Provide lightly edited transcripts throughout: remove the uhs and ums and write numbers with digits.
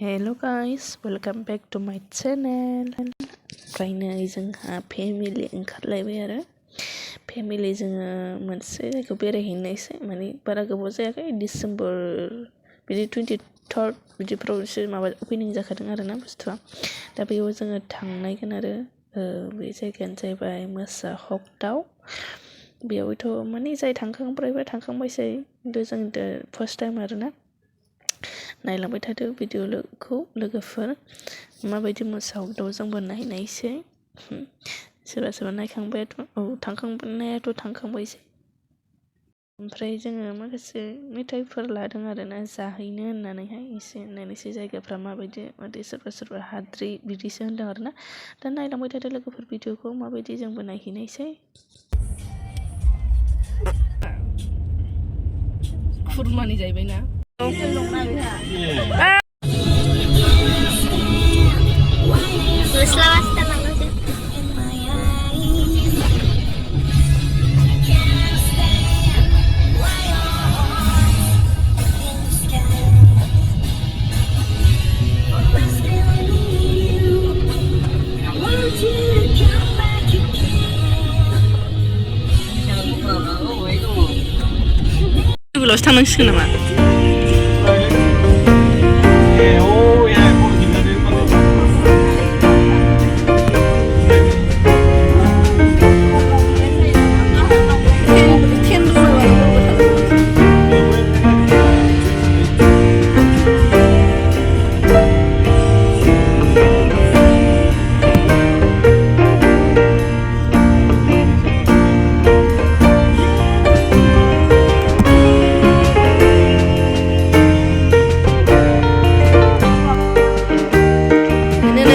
Hello guys, welcome back to my channel. Oमफ्रायनो जोंहा family ओंखारलायबाय आरो फेमिलि जोङो मोनसे जायगायाव बेरायहैनायसै माने बारा गोबाव जायाखै डिसेम्बर बिदि 23rd बिदिफ्रावसो माबा ओपनिं जाखादों आरो ना बुस्थुआ दा बेयाव जोङो थांनायगोन आरो बे जायगायानो जाहैबाय Mwsha हकदाव बेयावथ' माने जाय थांखांबायबा थांखांबायसै खिन्थु जों दा फार्स्ट टाइम आरो ना नायलांबाय थादो भिडिअखौ लोगोफोर माबायदि Mwsha हकदाव जोंबो नायनायसै सोरबा सोरबा नायखांबायाथ' थांखांनायाथ' थांखांबायसै ओमफ्राय जोङो माखासे मेथाइफोर लादों आरो ना जाहैनो होननानैहाय एसे नायनोसै जायगाफ्रा माबायदि सोरबा सोरबा हाद्रि बिदिसो होनदों आरो ना दा नायलांबाय थादो लोगोफोर भिडिअखौ माबायदि जोंबो नायहैनायसै खुरमानि जाहैबाय ना लसो थांनांसिगोन नामा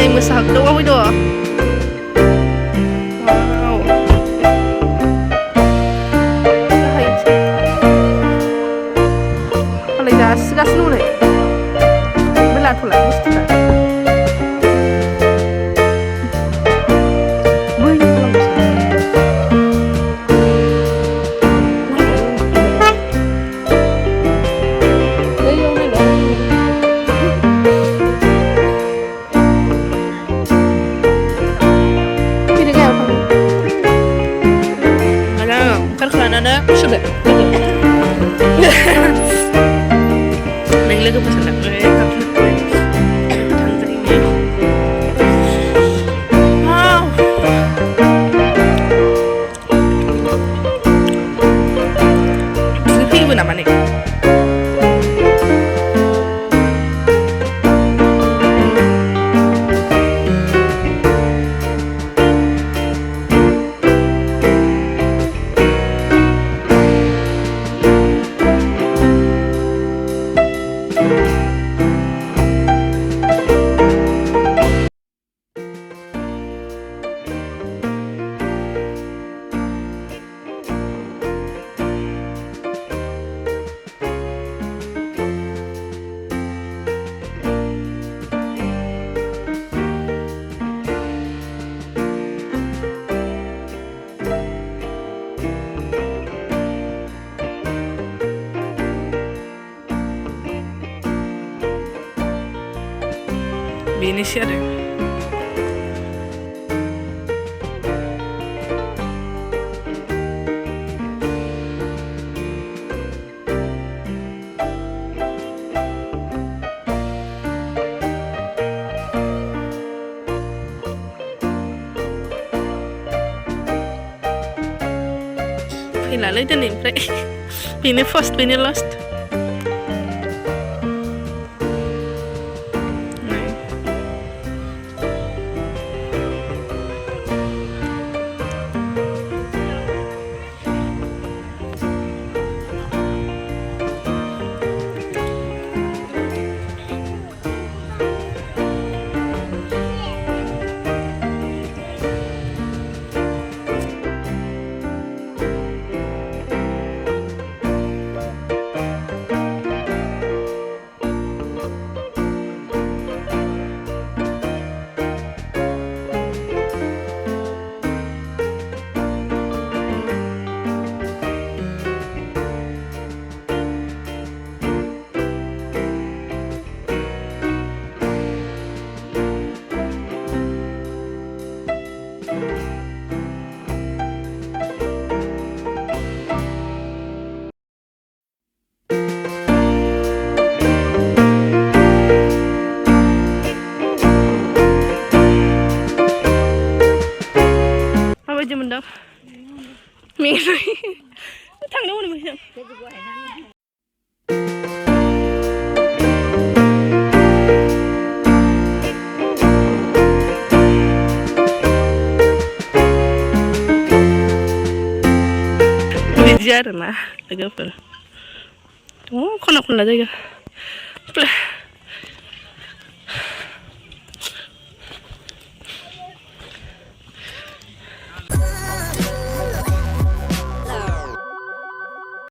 Mwsha hwgdao kou Dekaiini Ese गासिनो हनै बे लाथ'ला बुस्थुफ्रा sudah neng lagi pesan Thungri wow Thungri itu nama nih benesnya deh failalai dan oमफ्राय beने first beने last มีทางโน้นมั้ยBicara lah, agak apa? Oh, kau nak pula jaga.